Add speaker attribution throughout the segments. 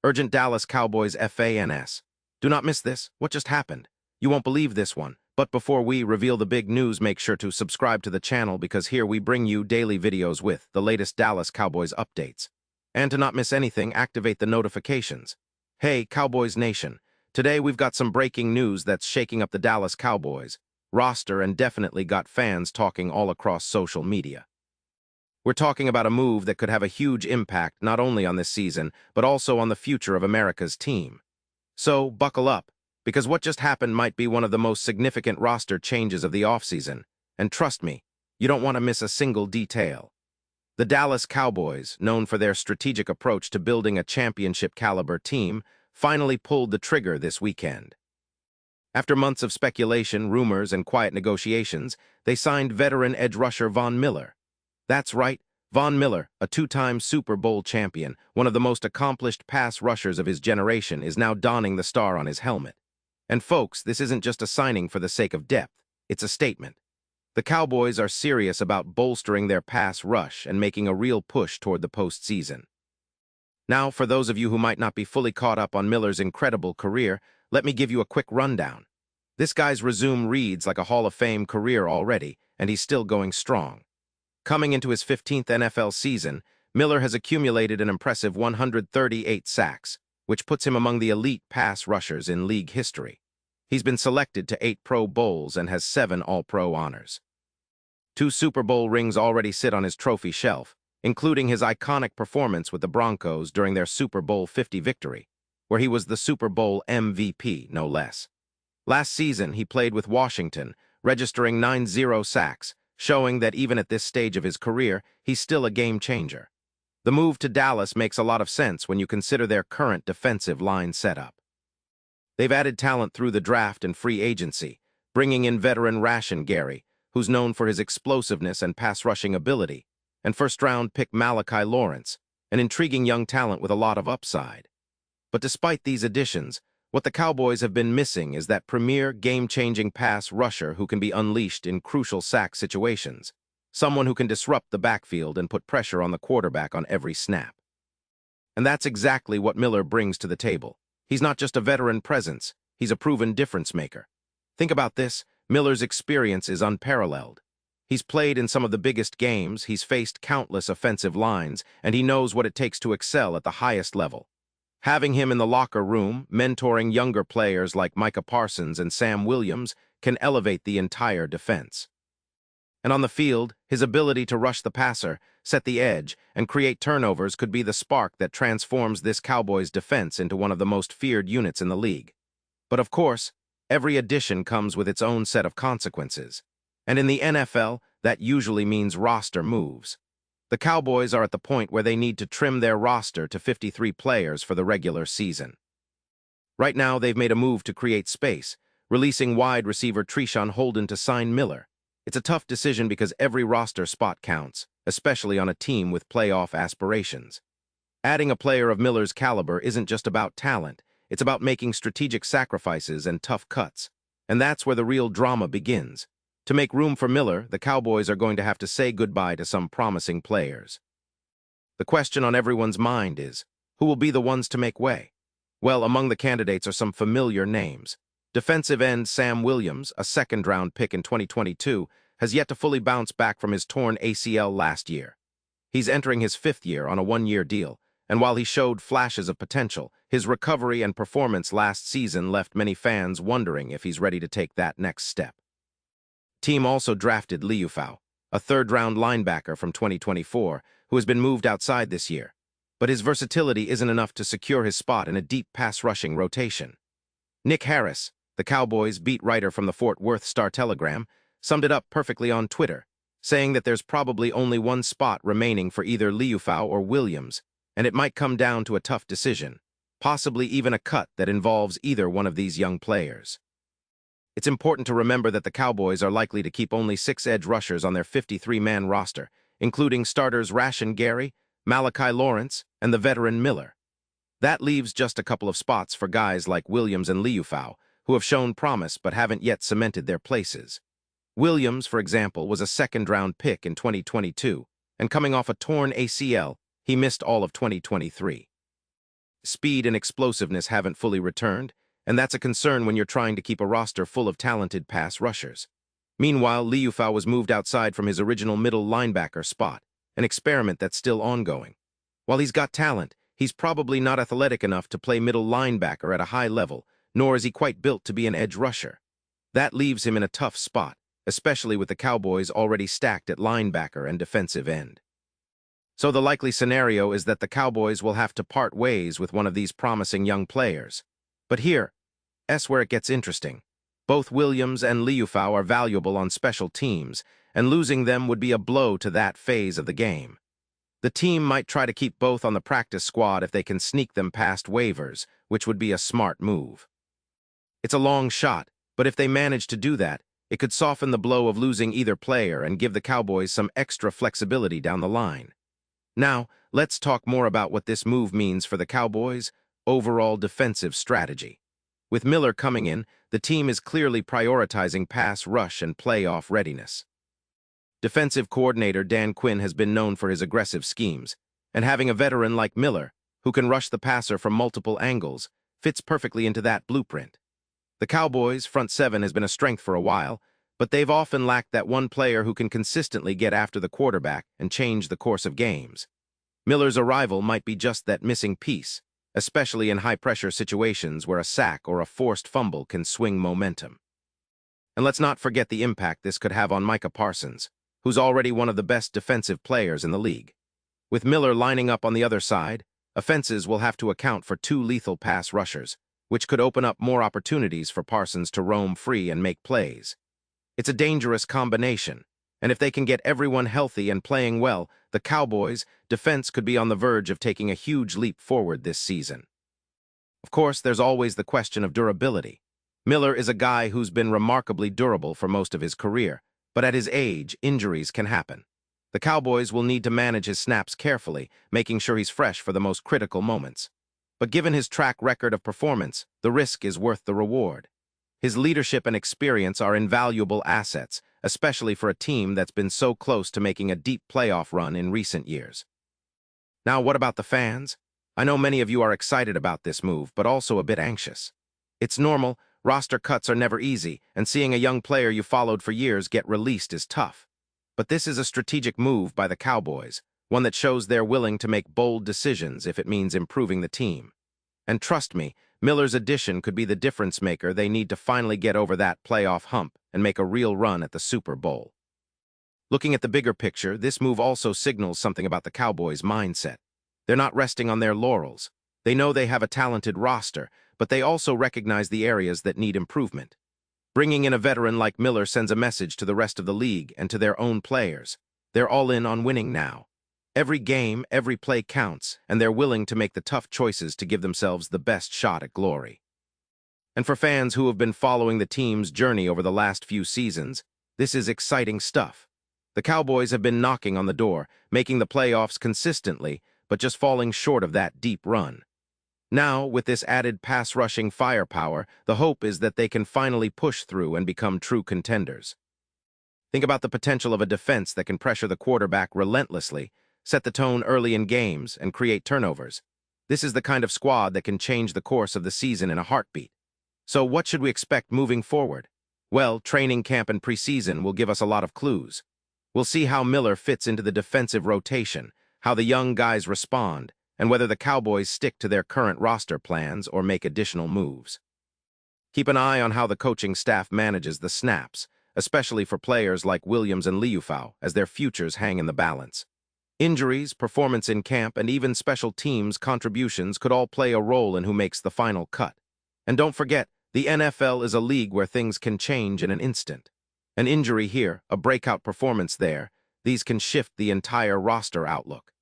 Speaker 1: Urgent Dallas Cowboys FANS. Do not miss this. What just happened? You won't believe this one. But before we reveal the big news, make sure to subscribe to the channel because here we bring you daily videos with the latest Dallas Cowboys updates. And to not miss anything, activate the notifications. Hey, Cowboys Nation. Today we've got some breaking news that's shaking up the Dallas Cowboys roster and definitely got fans talking all across social media. We're talking about a move that could have a huge impact not only on this season, but also on the future of America's team. So, buckle up, because what just happened might be one of the most significant roster changes of the offseason. And trust me, you don't want to miss a single detail. The Dallas Cowboys, known for their strategic approach to building a championship-caliber team, finally pulled the trigger this weekend. After months of speculation, rumors, and quiet negotiations, they signed veteran edge rusher Von Miller. That's right, Von Miller, a two-time Super Bowl champion, one of the most accomplished pass rushers of his generation, is now donning the star on his helmet. And folks, this isn't just a signing for the sake of depth, it's a statement. The Cowboys are serious about bolstering their pass rush and making a real push toward the postseason. Now, for those of you who might not be fully caught up on Miller's incredible career, let me give you a quick rundown. This guy's resume reads like a Hall of Fame career already, and he's still going strong. Coming into his 15th NFL season, Miller has accumulated an impressive 138 sacks, which puts him among the elite pass rushers in league history. He's been selected to 8 Pro Bowls and has 7 All-Pro honors. 2 Super Bowl rings already sit on his trophy shelf, including his iconic performance with the Broncos during their Super Bowl 50 victory, where he was the Super Bowl MVP, no less. Last season, he played with Washington, registering 9-0 sacks, showing that even at this stage of his career, he's still a game-changer. The move to Dallas makes a lot of sense when you consider their current defensive line setup. They've added talent through the draft and free agency, bringing in veteran Rashan Gary, who's known for his explosiveness and pass-rushing ability, and first-round pick Malachi Lawrence, an intriguing young talent with a lot of upside. But despite these additions, what the Cowboys have been missing is that premier, game-changing pass rusher who can be unleashed in crucial sack situations, someone who can disrupt the backfield and put pressure on the quarterback on every snap. And that's exactly what Miller brings to the table. He's not just a veteran presence, he's a proven difference-maker. Think about this, Miller's experience is unparalleled. He's played in some of the biggest games, he's faced countless offensive lines, and he knows what it takes to excel at the highest level. Having him in the locker room, mentoring younger players like Micah Parsons and Sam Williams, can elevate the entire defense. And on the field, his ability to rush the passer, set the edge, and create turnovers could be the spark that transforms this Cowboys defense into one of the most feared units in the league. But of course, every addition comes with its own set of consequences. And in the NFL, that usually means roster moves. The Cowboys are at the point where they need to trim their roster to 53 players for the regular season. Right now, they've made a move to create space, releasing wide receiver Treshaun Holden to sign Miller. It's a tough decision because every roster spot counts, especially on a team with playoff aspirations. Adding a player of Miller's caliber isn't just about talent, it's about making strategic sacrifices and tough cuts. And that's where the real drama begins. To make room for Miller, the Cowboys are going to have to say goodbye to some promising players. The question on everyone's mind is, who will be the ones to make way? Well, among the candidates are some familiar names. Defensive end Sam Williams, a second-round pick in 2022, has yet to fully bounce back from his torn ACL last year. He's entering his 5th year on a 1-year deal, and while he showed flashes of potential, his recovery and performance last season left many fans wondering if he's ready to take that next step. Team also drafted Liufau, a third-round linebacker from 2024, who has been moved outside this year. But his versatility isn't enough to secure his spot in a deep pass-rushing rotation. Nick Harris, the Cowboys beat writer from the Fort Worth Star-Telegram, summed it up perfectly on Twitter, saying that there's probably only one spot remaining for either Liufau or Williams, and it might come down to a tough decision, possibly even a cut that involves either one of these young players. It's important to remember that the Cowboys are likely to keep only 6 edge rushers on their 53-man roster, including starters Rashan Gary, Malachi Lawrence, and the veteran Miller. That leaves just a couple of spots for guys like Williams and Liufau, who have shown promise but haven't yet cemented their places. Williams, for example, was a second-round pick in 2022, and coming off a torn ACL, he missed all of 2023. Speed and explosiveness haven't fully returned, and that's a concern when you're trying to keep a roster full of talented pass rushers. Meanwhile, Liufau was moved outside from his original middle linebacker spot, an experiment that's still ongoing. While he's got talent, he's probably not athletic enough to play middle linebacker at a high level, nor is he quite built to be an edge rusher. That leaves him in a tough spot, especially with the Cowboys already stacked at linebacker and defensive end. So the likely scenario is that the Cowboys will have to part ways with one of these promising young players. But here's where it gets interesting. Both Williams and Liufau are valuable on special teams, and losing them would be a blow to that phase of the game. The team might try to keep both on the practice squad if they can sneak them past waivers, which would be a smart move. It's a long shot, but if they manage to do that, it could soften the blow of losing either player and give the Cowboys some extra flexibility down the line. Now, let's talk more about what this move means for the Cowboys' overall defensive strategy. With Miller coming in, the team is clearly prioritizing pass rush and playoff readiness. Defensive coordinator Dan Quinn has been known for his aggressive schemes, and having a veteran like Miller, who can rush the passer from multiple angles, fits perfectly into that blueprint. The Cowboys' front seven has been a strength for a while, but they've often lacked that one player who can consistently get after the quarterback and change the course of games. Miller's arrival might be just that missing piece, especially in high-pressure situations where a sack or a forced fumble can swing momentum. And let's not forget the impact this could have on Micah Parsons, who's already one of the best defensive players in the league. With Miller lining up on the other side, offenses will have to account for two lethal pass rushers, which could open up more opportunities for Parsons to roam free and make plays. It's a dangerous combination, and if they can get everyone healthy and playing well, the Cowboys' defense could be on the verge of taking a huge leap forward this season. Of course, there's always the question of durability. Miller is a guy who's been remarkably durable for most of his career, but at his age, injuries can happen. The Cowboys will need to manage his snaps carefully, making sure he's fresh for the most critical moments. But given his track record of performance, the risk is worth the reward. His leadership and experience are invaluable assets, especially for a team that's been so close to making a deep playoff run in recent years. Now, what about the fans? I know many of you are excited about this move, but also a bit anxious. It's normal, roster cuts are never easy, and seeing a young player you followed for years get released is tough. But this is a strategic move by the Cowboys, one that shows they're willing to make bold decisions if it means improving the team. And trust me, Miller's addition could be the difference maker they need to finally get over that playoff hump and make a real run at the Super Bowl. Looking at the bigger picture, this move also signals something about the Cowboys' mindset. They're not resting on their laurels. They know they have a talented roster, but they also recognize the areas that need improvement. Bringing in a veteran like Miller sends a message to the rest of the league and to their own players. They're all in on winning now. Every game, every play counts, and they're willing to make the tough choices to give themselves the best shot at glory. And for fans who have been following the team's journey over the last few seasons, this is exciting stuff. The Cowboys have been knocking on the door, making the playoffs consistently, but just falling short of that deep run. Now, with this added pass-rushing firepower, the hope is that they can finally push through and become true contenders. Think about the potential of a defense that can pressure the quarterback relentlessly, set the tone early in games, and create turnovers. This is the kind of squad that can change the course of the season in a heartbeat. So what should we expect moving forward? Well, training camp and preseason will give us a lot of clues. We'll see how Miller fits into the defensive rotation, how the young guys respond, and whether the Cowboys stick to their current roster plans or make additional moves. Keep an eye on how the coaching staff manages the snaps, especially for players like Williams and Liufau, as their futures hang in the balance. Injuries, performance in camp, and even special teams' contributions could all play a role in who makes the final cut. And don't forget, the NFL is a league where things can change in an instant. An injury here, a breakout performance there, these can shift the entire roster outlook.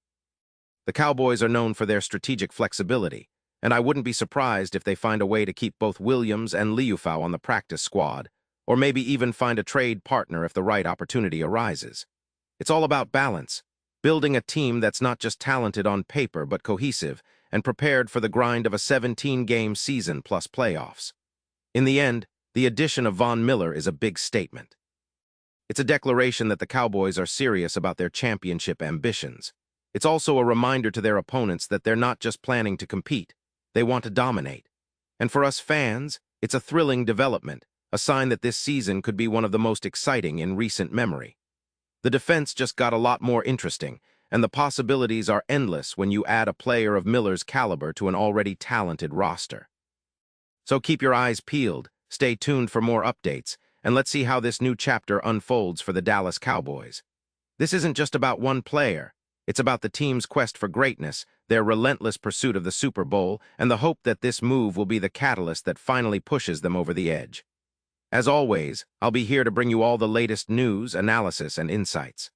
Speaker 1: The Cowboys are known for their strategic flexibility, and I wouldn't be surprised if they find a way to keep both Williams and Liufau on the practice squad, or maybe even find a trade partner if the right opportunity arises. It's all about balance. Building a team that's not just talented on paper but cohesive and prepared for the grind of a 17-game season plus playoffs. In the end, the addition of Von Miller is a big statement. It's a declaration that the Cowboys are serious about their championship ambitions. It's also a reminder to their opponents that they're not just planning to compete, They want to dominate. And for us fans, it's a thrilling development, a sign that this season could be one of the most exciting in recent memory. The defense just got a lot more interesting, and the possibilities are endless when you add a player of Miller's caliber to an already talented roster. So keep your eyes peeled, stay tuned for more updates, and let's see how this new chapter unfolds for the Dallas Cowboys. This isn't just about one player. It's about the team's quest for greatness, their relentless pursuit of the Super Bowl, and the hope that this move will be the catalyst that finally pushes them over the edge. As always, I'll be here to bring you all the latest news, analysis, and insights.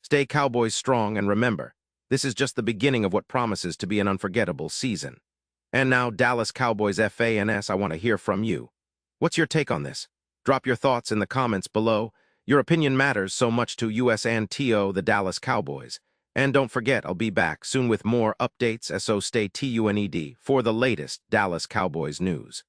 Speaker 1: Stay Cowboys strong, and remember, this is just the beginning of what promises to be an unforgettable season. And now, Dallas Cowboys fans, I want to hear from you. What's your take on this? Drop your thoughts in the comments below. Your opinion matters so much to us and TO, the Dallas Cowboys. And don't forget, I'll be back soon with more updates, so stay tuned for the latest Dallas Cowboys news.